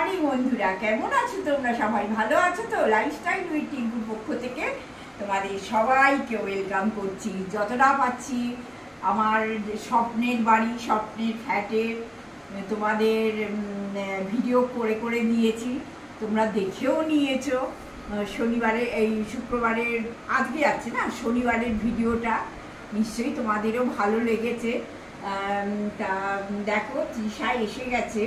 Morning বন্ধুরা, কেমন আছো তোমরা? সবাই ভালো আছো তো? লাইফস্টাইল উইথ টিঙ্কুর পক্ষ থেকে তোমাদের সবাইকে ওয়েলকাম করছি। যতটা পাচ্ছি আমার স্বপ্নের বাড়ি, স্বপ্নের ফ্ল্যাটে তোমাদের ভিডিও করে করে দিয়েছি, তোমরা দেখেও নিয়েছো। শনিবারে এই শুক্রবারের আজকে আছে না, শনিবারের ভিডিওটা নিশ্চয়ই তোমাদেরও ভালো লেগেছে। তা দেখো, তৃষা এসে গেছে।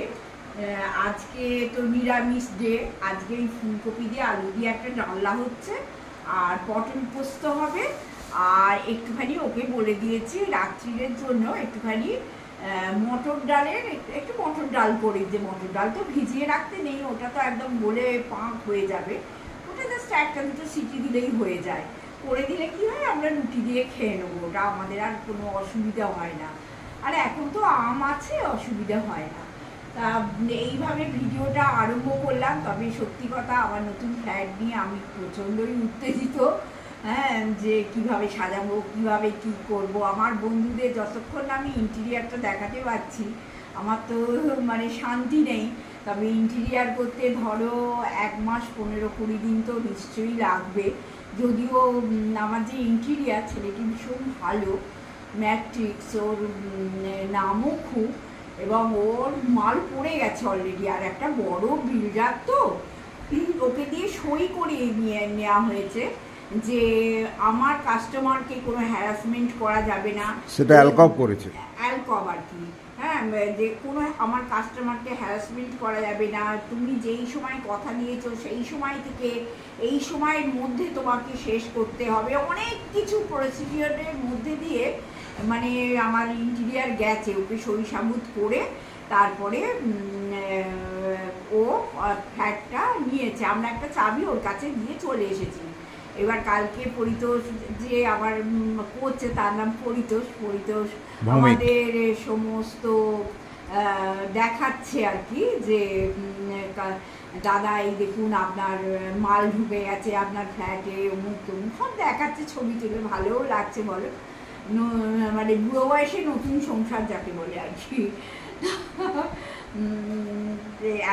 আজকে তো নিরামিষ ডে, আজকে এই ফুলকপি দিয়ে আলু দিয়ে একটা ডালনা হচ্ছে, আর পটল পোস্ত হবে। আর একটুখানি ওকে বলে দিয়েছি রাত্রিরের জন্য একটুখানি মটর ডালের একটু মটর ডাল করে, যে মটর ডাল তো ভিজিয়ে রাখতে নেই, ওটা তো একদম গলে পাক হয়ে যাবে, ওটা জাস্ট একটা দুটো সিটি দিলেই হয়ে যায়। করে দিলে কি হয়, আমরা রুটি দিয়ে খেয়ে নেবো, ওটা আমাদের আর কোনো অসুবিধা হয় না। আর এখন তো আম আছে, অসুবিধা হয় না। তা এইভাবে ভিডিওটা আরম্ভ করলাম। তবে সত্যি কথা, আমার নতুন ফ্ল্যাট নিয়ে আমি প্রচণ্ডই উত্তেজিত। হ্যাঁ, যে কিভাবে সাজাবো, কিভাবে কি করব। আমার বন্ধুদের যতক্ষণ না আমি ইন্টেরিয়ারটা দেখাতে পারছি, আমার তো মানে শান্তি নেই। তবে ইন্টেরিয়ার করতে ধরো 1 মাস 15-20 দিন তো নিশ্চয়ই লাগবে। যদিও আমার যে ইন্টেরিয়ার, ছেলেটি ভীষণ ভালো, ম্যাট্রিক্স, ওর নামও খুব, এবং ওর মাল পড়ে গেছে অলরেডি। আর একটা বড় বিল্ডার তো, ওকে দিয়ে সই করিয়ে নেওয়া হয়েছে যে আমার কাস্টমারকে কোনো হ্যারাসমেন্ট করা যাবে না। সেটা অ্যালকব করেছে, অ্যালকব আর কি। হ্যাঁ, যে কোনো আমার কাস্টমারকে হ্যারাসমেন্ট করা যাবে না, তুমি যেই সময় কথা দিয়েছো সেই সময় থেকে এই সময়ের মধ্যে তোমাকে শেষ করতে হবে, অনেক কিছু প্রসিডিওরের মধ্যে দিয়ে মানে আমার ইন্টেরিয়ার গেছে। ওকে সই সাবুত করে তারপরে ও ফ্ল্যাটটা নিয়েছে। আমরা একটা চাবি ওর কাছে দিয়ে চলে এসেছি। এবার কালকে পরিতোষ যে আবার করছে, তার নাম পরিতোষ, আমাদের সমস্ত দেখাচ্ছে আর কি, যে দাদা এই দেখুন আপনার মাল ঢুকে গেছে আপনার ফ্ল্যাটে, অমুক তমুক সব দেখাচ্ছে, ছবি তুলে। ভালোও লাগছে বলো, মানে বুড়ো বয়সে নতুন সংসার যাকে বলে আর কি।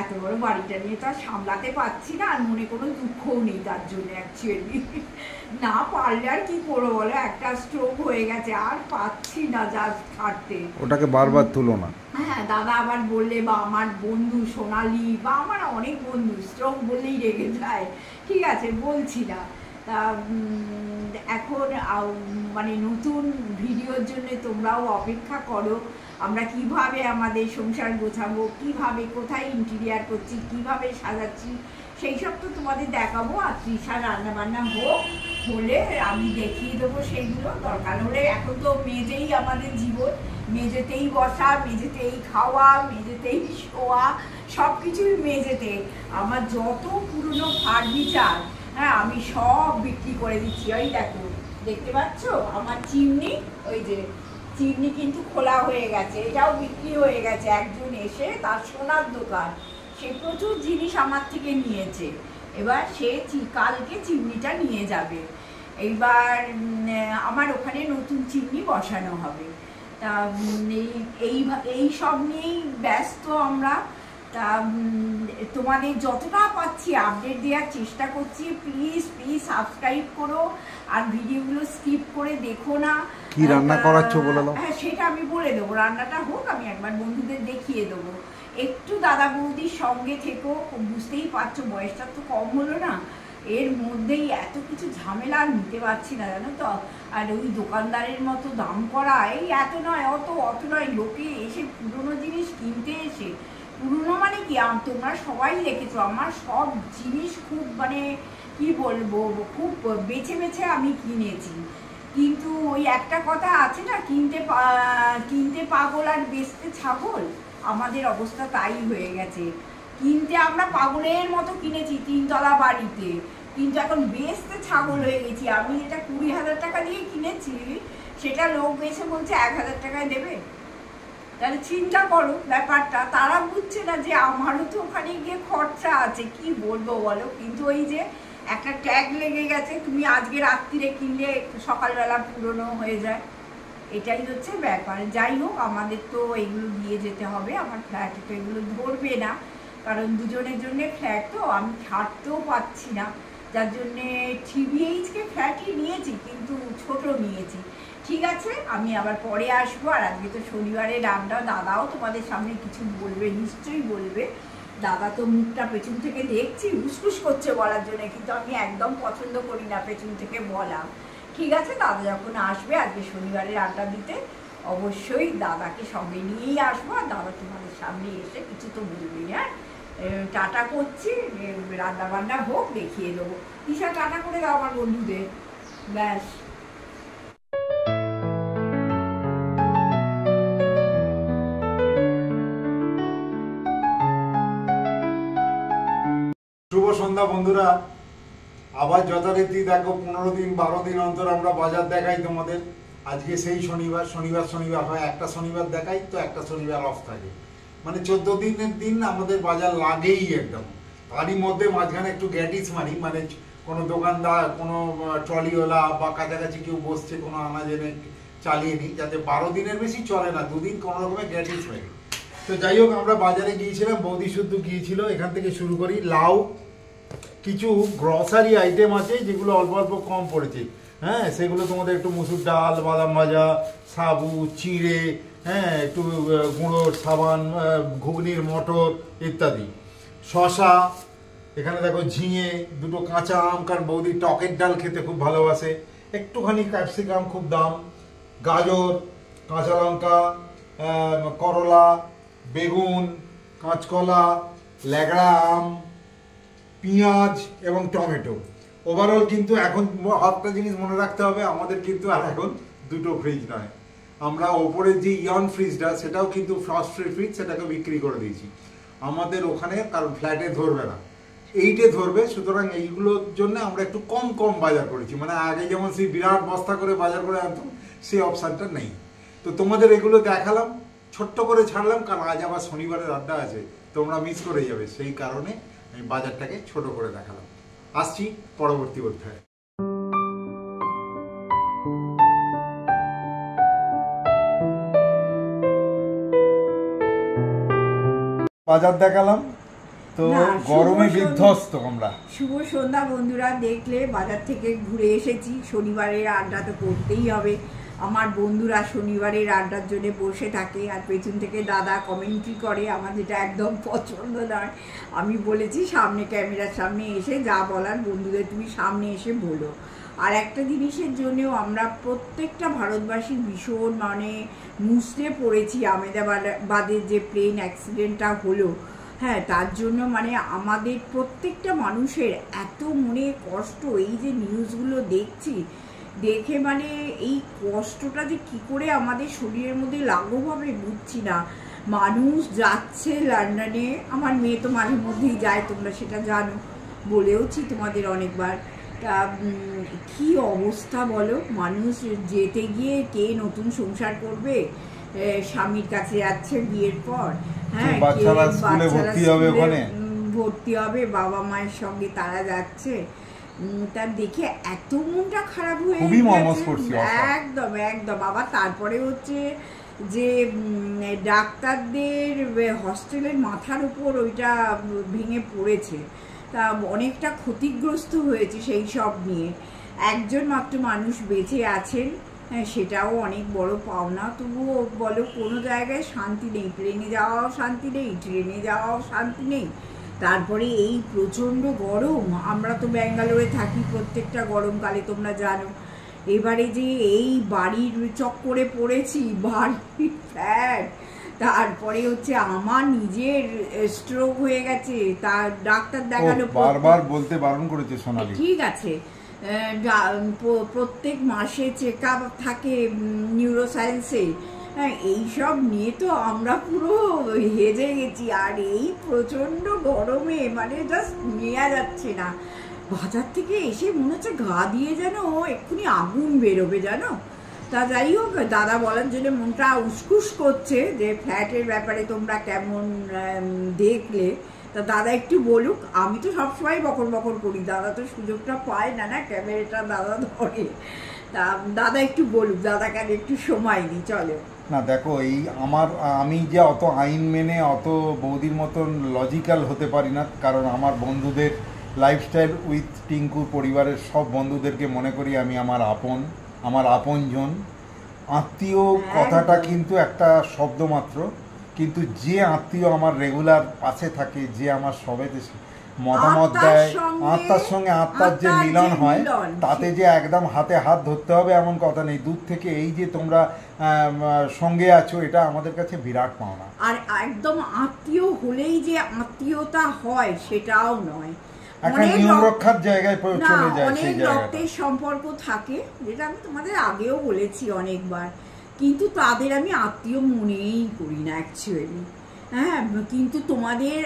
এত বড় বাড়িটা নিয়ে তো আর সামলাতে পারছি না, আর মনে কোনো দুঃখও নেই তার জন্য অ্যাকচুয়ালি। না পারলে আর কি করবো বলো, একটা স্ট্রোক হয়ে গেছে, আর পাচ্ছি না যা ছাড়তে। ওটাকে বারবার তুলো না। হ্যাঁ, দাদা আবার বললে, বা আমার বন্ধু সোনালি, বা আমার অনেক বন্ধু স্ট্রোক বললেই রেগে যায়, ঠিক আছে বলছি না। তা এখন মানে নতুন ভিডিওর জন্য তোমরাও অপেক্ষা করো। আমরা কিভাবে আমাদের সংসার গোছাবো, কিভাবে কোথায় ইন্টেরিয়ার করছি, কিভাবে সাজাচ্ছি, সেই সব তো তোমাদের দেখাবো। আর তৃষার রান্নাবান্না হলে আমি দেখিয়ে দেবো সেইগুলো। দরকার হলে, এখন তো মেজেই আমাদের জীবন, মেজেতেই বসা, মেজেতেই খাওয়া, মেজেতেই শোয়া, সব কিছুই মেজেতে। আমার যত পুরনো ফার্নিচার, হ্যাঁ, আমি সব বিক্রি করে দিচ্ছি। ওই দেখো, দেখতে পাচ্ছ আমার চিমনি, ওই যে চিমনি কিন্তু খোলা হয়ে গেছে, এটাও বিক্রি হয়ে গেছে। একজন এসে, তার সোনার দোকান, সে প্রচুর জিনিস আমার থেকে নিয়েছে, এবার সে কালকে চিমনিটা নিয়ে যাবে। এইবার আমার ওখানে নতুন চিমনি বসানো হবে। তা এই সব নিয়েই ব্যস্ত আমরা। তা তোমাদের যতটা পাচ্ছি আপডেট দেওয়ার চেষ্টা করছি। প্লিজ সাবস্ক্রাইব করো, আর ভিডিওগুলো স্কিপ করে দেখো না। কি রান্না করাচ্ছ বলে দাও। হ্যাঁ, সেটা আমি বলে দেবো, রান্নাটা হোক, আমি একবার বন্ধুদের দেখিয়ে দেবো। একটু দাদা বৌদির সঙ্গে থেকো, বুঝতেই পারছো বয়সটা তো কম হলো না, এর মধ্যেই এত কিছু ঝামেলা আর নিতে পারছি না, জানো তো। আর ওই দোকানদারের মতো দাম করা, এই এত নয়, অত নয়, লোকে এসে পুরনো জিনিস কিনতে এসে, পুরনো মানে কি, তোমরা সবাই দেখেছো আমার সব জিনিস খুব মানে কি বলবো, খুব বেছে বেছে আমি কিনেছি। কিন্তু ওই একটা কথা আছে না, কিনতে পাগল আর বেচতে ছাগল, আমাদের অবস্থা তাই হয়ে গেছে। কিনতে আমরা পাগলের মতো কিনেছি 3 তলা বাড়িতে, কিন্তু এখন বেচতে ছাগল হয়ে গেছি। আমি এটা 20,000 টাকা দিয়ে কিনেছি, সেটা লোক এসে বলছে 1,000 টাকায় দেবে। তাহলে চিন্তা করো ব্যাপারটা। তারা বুঝছে না যে আমারও তো ওখানে গিয়ে খরচা আছে, কি বলবো বলো। কিন্তু ওই যে একটা ট্যাগ লেগে গেছে, তুমি আজকে রাত্রিরে কিনলে সকালবেলা পুরনো হয়ে যায়, এটাই হচ্ছে ব্যাপার। যাই হোক, আমাদের তো এগুলো দিয়ে যেতে হবে, আমার ফ্ল্যাটে তো এগুলো ধরবে না। কারণ দুজনের জন্য ফ্ল্যাট তো আমি ছাড়তেও পাচ্ছি না, যার জন্যে 3 BHK ফ্ল্যাটই নিয়েছি, কিন্তু ছোট নিয়েছি। ঠিক আছে, আমি আবার পরে আসবো। আর আজকে তো শনিবারের রান্না, দাদাও তোমাদের সামনে কিছু বলবে, নিশ্চয়ই বলবে। দাদা তো মুখটা পেছন থেকে দেখছি উসকুস করছে বলার জন্য, কিন্তু আমি একদম পছন্দ করি না পেছন থেকে বলা। ঠিক আছে, দাদা যখন আসবে আজকে শনিবারের আড্ডা দিতে, অবশ্যই দাদাকে সঙ্গে নিয়েই আসবো। আর দাদা তোমাদের সামনে এসে কিছু তো বলবি। হ্যাঁ, টাটা করছি, রান্না বান্না হোক দেখিয়ে দেবো। ঈশা টাটা করে দাও আমার বন্ধুদের, ব্যাস। শুভ সন্ধ্যা বন্ধুরা। আবার যথারীতি দেখো 15 দিন 12 দিন অন্তর আমরা বাজার দেখাই তোমাদের। আজকে সেই শনিবার হয়, একটা শনিবার দেখাই তো একটা শনিবার অফ থাকে, মানে 14 দিনের দিন আমাদের বাজার লাগেই একদম। তারই মধ্যে মাঝখানে একটু গ্যাটিস মারি, মানে কোনো দোকানদার, কোনো ট্রলিওয়ালা বা কাছাকাছি কেউ বসছে, কোনো আনাজ এনে চালিয়ে নিই, যাতে 12 দিনের বেশি চলে না, 2 দিন কোনো রকমের গ্যাটিস মারি। তো যাই হোক, আমরা বাজারে গিয়েছিলাম, বৌদি শুদ্ধ গিয়েছিল। এখান থেকে শুরু করি। লাউ, কিছু গ্রসারি আইটেম আছে যেগুলো অল্প অল্প কম পড়েছে, হ্যাঁ, সেগুলো তোমাদের একটু মুসুর ডাল, বাদাম ভাজা, সাবু, চিড়ে, হ্যাঁ, একটু গুঁড়োর সাবান, ঘুগনির মটর ইত্যাদি। শশা, এখানে দেখো ঝিঙে, দুটো কাঁচা আম, কারণ বৌদি টকের ডাল খেতে খুব ভালোবাসে, একটুখানি ক্যাপসিকাম, খুব দাম, গাজর, কাঁচা লঙ্কা, করলা, বেগুন, কাঁচকলা, ল্যাংড়া আম, পেঁয়াজ এবং টমেটো। ওভারঅল কিন্তু এখন একটা জিনিস মনে রাখতে হবে, আমাদের কিন্তু আর এখন দুটো ফ্রিজ নয়, আমরা ওপরের যে ইয়ন ফ্রিজটা সেটাও কিন্তু ফ্রস্ট ফ্রি ফ্রিজ, সেটাকে বিক্রি করে দিয়েছি আমাদের ওখানে, কারণ ফ্ল্যাটে ধরবে না, 8-এ ধরবে। সুতরাং এইগুলোর জন্য আমরা একটু কম কম বাজার করেছি, মানে আগে যেমন সেই বিরাট বস্তা করে বাজার করে আনতাম, সেই অপশানটা নেই। তো তোমাদের এগুলো দেখালাম, ছোট্ট করে ছাড়লাম, কারণ আজ আবার শনিবারের আড্ডা আছে, তোমরা মিস করে যাবে, সেই কারণে আমি বাজারটাকে ছোট করে দেখালাম। আসছি পরবর্তী অধ্যায়ে। বাজার দেখালাম তো, গরমে বিধ্বস্ত আমরা। শুভ সন্ধ্যা বন্ধুরা, দেখলে বাজার থেকে ঘুরে এসেছি। শনিবারের আড্ডা তো করতেই হবে। আমার বন্ধুরা শনিবারের আড্ডার জন্য বসে থাকে, আর পেছন থেকে দাদা কমেন্ট্রি করে, আমার যেটা একদম পছন্দ নয়। আমি বলেছি সামনে, ক্যামেরার সামনে এসে যা বলার বন্ধুদের তুমি সামনে এসে বলো। আর একটা জিনিসের জন্যও আমরা প্রত্যেকটা ভারতবাসী ভীষণ মানে মুষড়ে পড়েছি, আহমেদাবাদের যে প্লেন অ্যাক্সিডেন্টটা হলো, হ্যাঁ, তার জন্য মানে আমাদের প্রত্যেকটা মানুষের এত মনে কষ্ট। এই যে নিউজগুলো দেখছি, দেখে মানে এই কষ্টটা যে কি করে আমাদের শরীরের মধ্যে লাঘব হবে বুঝছি না। মানুষ যাচ্ছে লন্ডনে, আমার মেয়ে তো মাঝে মধ্যেই যায়, তোমরা সেটা জানো, বলেওছি তোমাদের অনেকবার। তা কি অবস্থা বলো, মানুষ যেতে গিয়ে কে নতুন সংসার করবে, স্বামীর কাছে যাচ্ছে বিয়ের পর, হ্যাঁ, ভর্তি হবে, বাবা মায়ের সঙ্গে তারা যাচ্ছে, তার দেখে এত মনটা খারাপ হয়ে গেছে একদম একদম। আবার তারপরে হচ্ছে যে ডাক্তারদের হস্টেলের মাথার উপর ওইটা ভেঙে পড়েছে, তা অনেকটা ক্ষতিগ্রস্ত হয়েছে সেই সব নিয়ে। একজন মাত্র মানুষ বেঁচে আছেন, হ্যাঁ, সেটাও অনেক বড় পাওনা। তবুও বলো, কোনো জায়গায় শান্তি নেই, প্লেনে যাওয়াও শান্তি নেই, ট্রেনে যাওয়াও শান্তি নেই। তারপরে এই প্রচণ্ড গরম, আমরা তো ব্যাঙ্গালোরে থাকি, প্রত্যেকটা গরমকালে তোমরা জানো। এবারে যে এই বাড়ির চক্করে পড়েছি, বাড়ির ফ্ল্যাট, তারপরে হচ্ছে আমার নিজের স্ট্রোক হয়ে গেছে, তার ডাক্তার দেখানো, বারবার বলতে বারণ করেছে সোনালি। ঠিক আছে, প্রত্যেক মাসে চেক আপ থাকে নিউরোসায়েন্সে, হ্যাঁ, এইসব নিয়ে তো আমরা পুরো হেজে গেছি। আর এই প্রচণ্ড গরমে মানে জাস্ট নেওয়া যাচ্ছে না। বাজার থেকে এসে মনে হচ্ছে গা দিয়ে যেন এক্ষুনি আগুন বেরোবে জানো। তা যাই হোক, দাদা বলার জন্য মনটা উসকুস করছে যে ফ্ল্যাটের ব্যাপারে তোমরা কেমন দেখলে। তা দাদা একটু বলুক, আমি তো সবসময় বকর বকর করি, দাদা তো সুযোগটা পায় না, না ক্যামেরাটা দাদা ধরে। তা দাদা একটু বলুক, দাদাকে একটু সময় দিই, চলো। না দেখো, আমি যে অত আইন মেনে অত বৌদির মতন লজিক্যাল হতে পারি না, কারণ আমার বন্ধুদের লাইফস্টাইল উইথ টিঙ্কুর পরিবারের সব বন্ধুদেরকে মনে করি আমি আমার আপনজন। আত্মীয় কথাটা কিন্তু একটা শব্দ মাত্র, কিন্তু যে আত্মীয় আমার রেগুলার পাশে থাকে, যে আমার সবেতে মতামত দেয়, আত্মার সঙ্গে আত্মার যে মিলন হয়, তাতে যে একদম হাতে হাত ধরতে হবে এমন কথা নেই। দূর থেকে এই যে তোমরা সঙ্গে আছো, এটা আমাদের কাছে বিরাট পাওনা। আর একদম আত্মীয় হলেই যে আত্মীয়তা হয় সেটাও নয়, একটা নিয়ম রক্ষার জায়গায় চলে যায়। অনেক রক্তের সম্পর্ক থাকে, যেটা আমি তোমাদের আগেও বলেছি অনেকবার, কিন্তু তাদের আমি আত্মীয় মনেই করি না অ্যাকচুয়ালি। হ্যাঁ, কিন্তু তোমাদের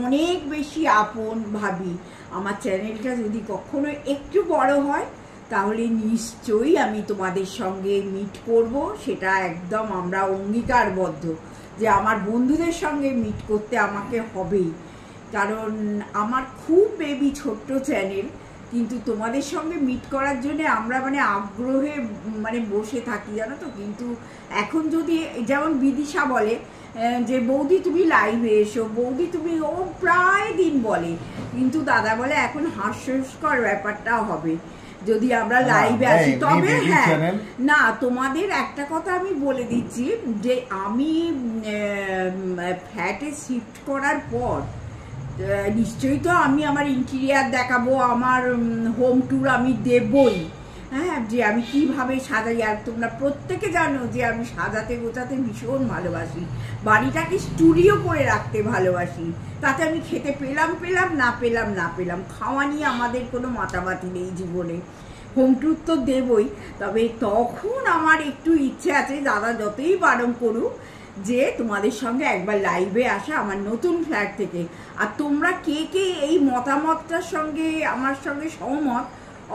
অনেক বেশি আপন ভাবি। আমার চ্যানেলটা যদি কখনো একটু বড় হয় তাহলে নিশ্চয়ই আমি তোমাদের সঙ্গে মিট করব, সেটা একদম আমরা অঙ্গীকারবদ্ধ যে আমার বন্ধুদের সঙ্গে মিট করতে আমাকে হবেই। কারণ আমার খুব বেবি ছোট্ট চ্যানেল, কিন্তু তোমাদের সঙ্গে মিট করার জন্য আমরা আগ্রহে বসে থাকি, জানো তো। কিন্তু এখন যদি যেমন বিদিশা বলে যে বৌদি তুমি লাইভে এসো, বৌদি তুমি, ও প্রায় দিন বলে, কিন্তু দাদা বলে এখন হাস্যস্কর ব্যাপারটা হবে যদি আমরা লাইভে আসি। তবে হ্যাঁ, না, তোমাদের একটা কথা আমি বলে দিচ্ছি যে আমি ফ্ল্যাটে শিফট করার পর নিশ্চয়ই তো আমি আমার ইন্টেরিয়ার দেখাবো, আমার হোম ট্যুর আমি দেবই। হ্যাঁ, যে আমি কিভাবে সাজাই। আর তোমরা প্রত্যেকে জানো যে আমি সাজাতে গোছাতে ভীষণ ভালোবাসি, বাড়িটাকে স্টুডিও করে রাখতে ভালোবাসি। তাতে আমি খেতে পেলাম না পেলাম, খাওয়া নিয়ে আমাদের কোনো মাতামাতি নেই জীবনে। হোম ট্যুর তো দেবই, তবে তখন আমার একটু ইচ্ছে আছে, দাদা যতই বারণ করুক, যে তোমাদের সঙ্গে একবার লাইভে আসা আমার নতুন ফ্ল্যাট থেকে। আর তোমরা কে কে এই মতামতটার সঙ্গে আমার সঙ্গে সহমত,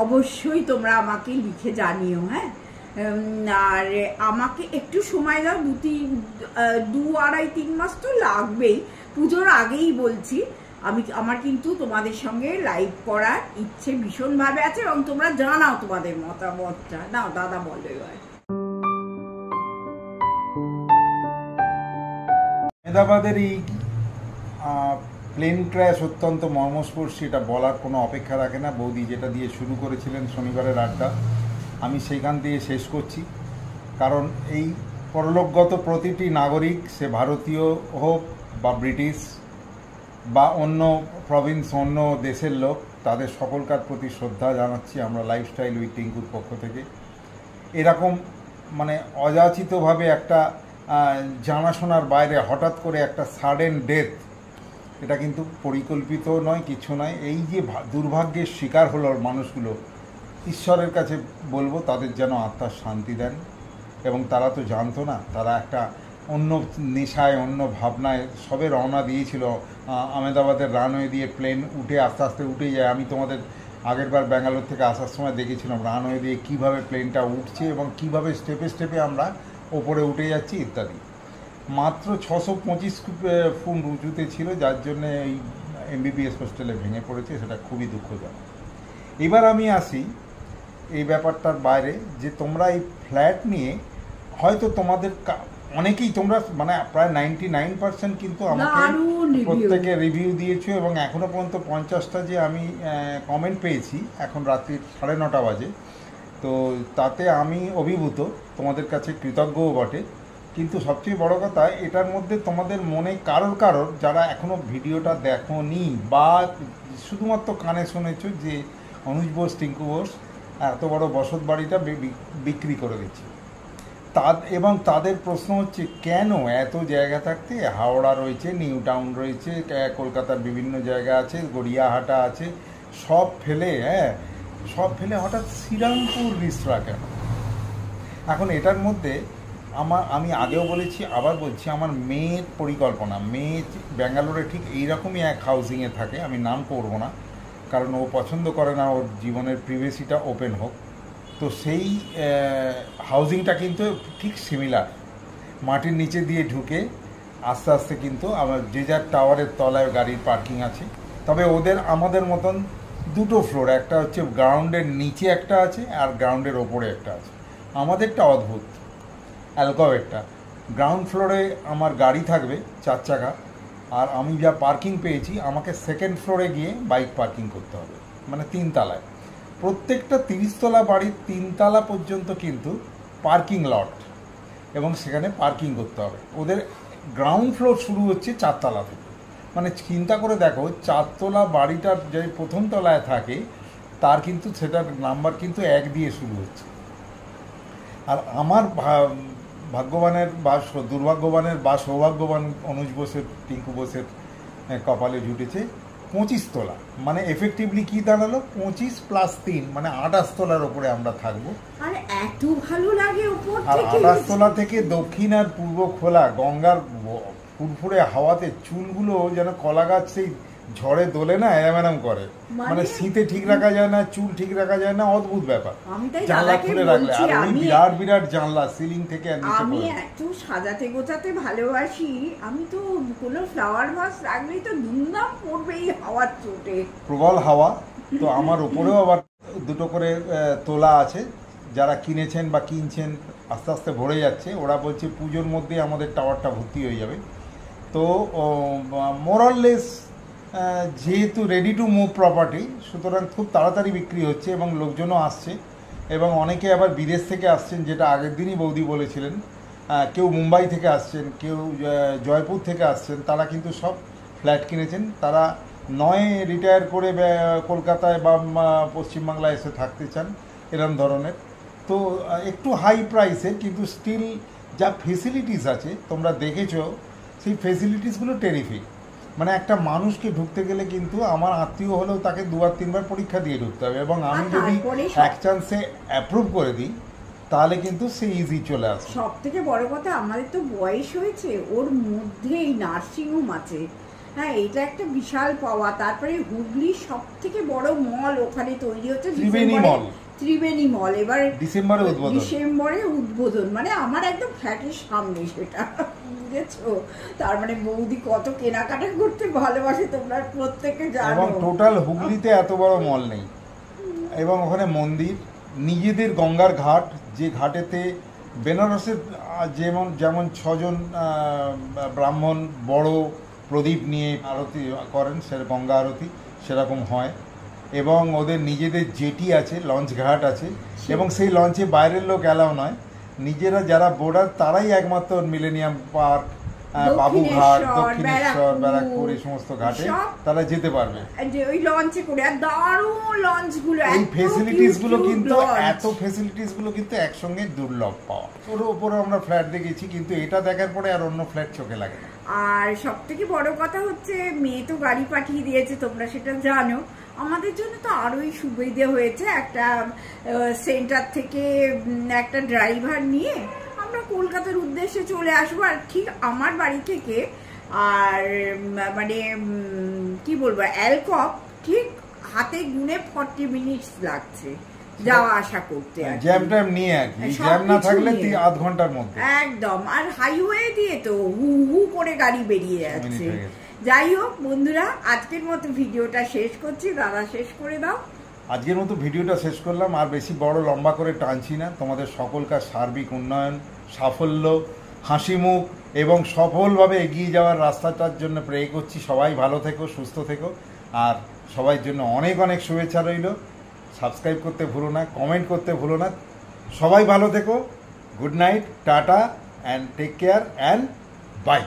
অবশ্যই তোমরা আমাকে লিখে জানিও। হ্যাঁ, আর আমাকে একটু সময় দাও, 2-2.5-3 মাস তো লাগবেই, পুজোর আগেই বলছি। আমার কিন্তু তোমাদের সঙ্গে লাইভ করার ইচ্ছে ভীষণভাবে আছে, এবং তোমরা জানাও তোমাদের মতামতটা। নাও দাদা বলো এবার। আহমেদাবাদের এই প্লেন ক্র্যাশ অত্যন্ত মর্মস্পর্শী, এটা বলার কোনো অপেক্ষা রাখে না। বৌদি যেটা দিয়ে শুরু করেছিলেন শনিবারের আড্ডা, আমি সেইখান দিয়ে শেষ করছি। কারণ এই পরলোকগত প্রতিটি নাগরিক, সে ভারতীয় হোক বা ব্রিটিশ বা অন্য প্রভিন্স, অন্য দেশের লোক, তাদের সকলকার প্রতি শ্রদ্ধা জানাচ্ছি আমরা লাইফস্টাইল উইথ টিঙ্কুর পক্ষ থেকে। এরকম অযাচিতভাবে একটা জানাশোনার বাইরে হঠাৎ করে একটা সাডেন ডেথ, এটা কিন্তু পরিকল্পিত নয়, কিছু নয়। এই যে দুর্ভাগ্যের শিকার হলো মানুষগুলো, ঈশ্বরের কাছে বলবো তাদের যেন আত্মার শান্তি দেন। এবং তারা তো জানতো না, তারা একটা অন্য নেশায়, অন্য ভাবনায় সবে রওনা দিয়েছিল। আহমেদাবাদের রানওয়ে দিয়ে প্লেন উঠে আস্তে আস্তে উঠে যায়। আমি তোমাদের আগেরবার ব্যাঙ্গালোর থেকে আসার সময় দেখেছিলাম রানওয়ে দিয়ে কীভাবে প্লেনটা উঠছে এবং কীভাবে স্টেপে স্টেপে আমরা ওপরে উঠে যাচ্ছি ইত্যাদি। মাত্র 625 ফুট উঁচুতে ছিল, যার জন্য এই MBBS হোস্টেলে ভেঙে পড়েছে, সেটা খুবই দুঃখজনক। এবার আমি আসি এই ব্যাপারটার বাইরে, যে তোমরা এই ফ্ল্যাট নিয়ে হয়তো তোমাদের অনেকেই, তোমরা প্রায় 99% কিন্তু আমাকে প্রত্যেকে রিভিউ দিয়েছো, এবং এখনও পর্যন্ত 50টা যে আমি কমেন্ট পেয়েছি, এখন রাত্রি 9:30 বাজে। তো তাতে আমি অভিভূত, তোমাদের কাছে কৃতজ্ঞও বটে। কিন্তু সবচেয়ে বড় কথা, এটার মধ্যে তোমাদের মনে কারোর যারা এখনও ভিডিওটা দেখোনি বা শুধুমাত্র কানে শুনেছো যে অনুজ বোস, টিঙ্কু বোস এত বড় বসত বাড়িটা বিক্রি করে দিচ্ছে, এবং তাদের প্রশ্ন হচ্ছে কেন এত জায়গা থাকতে, হাওড়া রয়েছে, নিউ টাউন রয়েছে, কলকাতার বিভিন্ন জায়গা আছে, গড়িয়াহাটা আছে, সব ফেলে হঠাৎ শ্রীরামপুর রিসরা কেন? এখন এটার মধ্যে আমি আগেও বলেছি, আবার বলছি, আমার মেয়ের পরিকল্পনা। মেয়ে ব্যাঙ্গালোরে ঠিক এইরকমই এক হাউজিংয়ে থাকে, আমি নাম করব না, কারণ ও পছন্দ করে না ওর জীবনের প্রিভেসিটা ওপেন হোক। তো সেই হাউজিংটা কিন্তু ঠিক সিমিলার, মাটির নিচে দিয়ে ঢুকে আস্তে আস্তে কিন্তু আমার যে যার টাওয়ারের তলায় গাড়ির পার্কিং আছে। তবে আমাদের মতন দুটো ফ্লোর, একটা হচ্ছে গ্রাউন্ডের নিচে একটা আছে আর গ্রাউন্ডের ওপরে একটা আছে। আমাদেরটা অদ্ভুত, অ্যালকোভেটটা গ্রাউন্ড ফ্লোরে আমার গাড়ি থাকবে 4 চাকা, আর আমি যা পার্কিং পেয়েছি আমাকে সেকেন্ড ফ্লোরে গিয়ে বাইক পার্কিং করতে হবে, মানে 3 তলায়। প্রত্যেকটা 30 তলা বাড়ির 3 তলা পর্যন্ত কিন্তু পার্কিং লট, এবং সেখানে পার্কিং করতে হবে। ওদের গ্রাউন্ড ফ্লোর শুরু হচ্ছে 4 তলা থেকে। মানে চিন্তা করে দেখো, 4 তলা বাড়িটার যে প্রথম তলায় থাকে তার কিন্তু সেটার নাম্বার কিন্তু 1 দিয়ে শুরু হচ্ছে। আর আমার ভাগ্যবানের বা দুর্ভাগ্যবানের বা সৌভাগ্যবান অনুজ বোসের, টিঙ্কু বোসের কপালে জুটেছে 25 তলা। মানে এফেক্টিভলি কি দাঁড়ালো, 25 + 3 মানে 28 তলার ওপরে আমরা থাকবো। আর এত ভালো লাগে উপর আর থেকে। 28 তলা থেকে দক্ষিণ আর পূর্ব খোলা গঙ্গার ফুরফুরে হাওয়াতে চুলগুলো যেন কলা গাছ সেই ঝড়ে দোলে না, এরম করে। মানে শীতে ঠিক রাখা যায় না, চুল ঠিক রাখা যায় না, অদ্ভুত ব্যাপার। জানলা খুলে রাখলে, আর ওই বিরাট বিরাট জানলা সিলিং থেকে আমি এত সাজাতে গোছাতে ভালোবাসি, আমি তো কোনো ফ্লাওয়ার ভাস রাখলেই তো দুমদাম পড়বেই হাওয়ার চোটে, প্রবল হাওয়া। তো আমার উপরেও আবার 2টো করে তোলা আছে, যারা কিনেছেন বা কিনছেন আস্তে আস্তে ভরে যাচ্ছে। ওরা বলছে পুজোর মধ্যে আমাদের টাওয়ারটা ভর্তি হয়ে যাবে। তো মোরাললেস যেহেতু রেডি টু মুভ প্রপার্টি, সুতরাং খুব তাড়াতাড়ি বিক্রি হচ্ছে এবং লোকজনও আসছে, এবং অনেকে আবার বিদেশ থেকে আসছেন, যেটা আগের দিনই বৌদি বলেছিলেন। কেউ মুম্বাই থেকে আসছেন, কেউ জয়পুর থেকে আসছেন, তারা কিন্তু সব ফ্ল্যাট কিনেছেন। তারা নয় রিটায়ার করে কলকাতায় বা পশ্চিমবাংলায় এসে থাকতে চান, এরকম ধরনের। তো একটু হাই প্রাইসের, কিন্তু স্টিল যা ফেসিলিটিস আছে তোমরা দেখেছো, সেই ফেসিলিটিসগুলো টেরিফিক। মানে একটা মানুষকে ঢুকতে গেলে কিন্তু আমার আত্মীয় হলেও তাকে 2 আর 3 বার পরীক্ষা দিয়ে ঢুকতে হবে, এবং আমি যদি এক চান্সে অ্যাপ্রুভ করে দিই তাহলে কিন্তু সে ইজি চলে আসে। সব থেকে বড় কথা, আমাদের তো বয়স হয়েছে, ওর মধ্যেই নার্সিংহোম আছে। হ্যাঁ, এটা একটা বিশাল পাওয়া। তারপরে হুগলির সব থেকে বড় মল ওখানে তৈরি হচ্ছে, ত্রিবেণী মল। এবার ডিসেম্বরে উদ্বোধন, মানে আমার একদম ফ্ল্যাটের সামনে সেটা, বুঝেছো? তার মানে বৌদি কত কেনাকাটা করতে ভালোবাসে তোমরা প্রত্যেকে জানো। এবং টোটাল হুগলিতে এত বড় মল নেই। এবং ওখানে মন্দির, নিজেদের গঙ্গার ঘাট, যে ঘাটেতে বেনারসের যেমন 6 জন ব্রাহ্মণ বড় প্রদীপ নিয়ে আরতি করেন, সে গঙ্গা আরতি সেরকম হয়। এবং ওদের নিজেদের জেটি আছে, লঞ্চ ঘাট আছে, এবং সেই লঞ্চে বাইরের লোক অ্যালাউ নয়। নিজেরা যারা বোর্ডার তারাই একমাত্র মিলেনিয়াম পার্ক, বাবুঘাট, দক্ষিণেশ্বর, ব্যারাকপুর এই সমস্ত ঘাটে তারা যেতে পারবে। ওই লঞ্চে করে দারুণ লঞ্চগুলো, এই ফেসিলিটিসগুলো কিন্তু এত ফেসিলিটিসগুলো কিন্তু একসঙ্গে দুর্লভ পাওয়া। ওর উপরে আমরা ফ্ল্যাট দেখেছি, কিন্তু এটা দেখার পরে আর অন্য ফ্ল্যাট চোখে লাগে না। আর সব থেকে বড় কথা হচ্ছে, মেয়ে তো গাড়ি পাঠিয়ে দিয়েছে, তোমরা সেটা জানো। আমাদের জন্য তো আরোই সুবিধে হয়েছে, একটা সেন্টার থেকে একটা ড্রাইভার নিয়ে আমরা কলকাতার উদ্দেশ্যে চলে আসবো। আর ঠিক আমার বাড়ি থেকে, আর মানে কি বলবো, অ্যালকক ঠিক হাতে গুনে 40 মিনিটস লাগছে যাওয়া আসা করতে। জ্যাম ট্যাম নিয়ে আর কি, জ্যাম না থাকলে 1/2 ঘন্টার মধ্যে একদম। আর হাইওয়ে দিয়ে তো হু হু করে গাড়ি বেরিয়ে যাচ্ছে। যাই হোক বন্ধুরা, আজকের মতো ভিডিওটা শেষ করছি। দাদা শেষ করে দাও। আজকের মতো ভিডিওটা শেষ করলাম, আর বেশি বড় লম্বা করে টানছি না। তোমাদের সকলকার সার্বিক উন্নয়ন, সাফল্য, হাসি মুখ এবং সফলভাবে এগিয়ে যাওয়ার রাস্তাটার জন্য প্রে করছি। সবাই ভালো থেকো, সুস্থ থেকো, আর সবার জন্য অনেক অনেক শুভেচ্ছা রইল। সাবস্ক্রাইব করতে ভুলো না, কমেন্ট করতে ভুলো না। সবাই ভালো থেকো। Good night, tata and take care and by.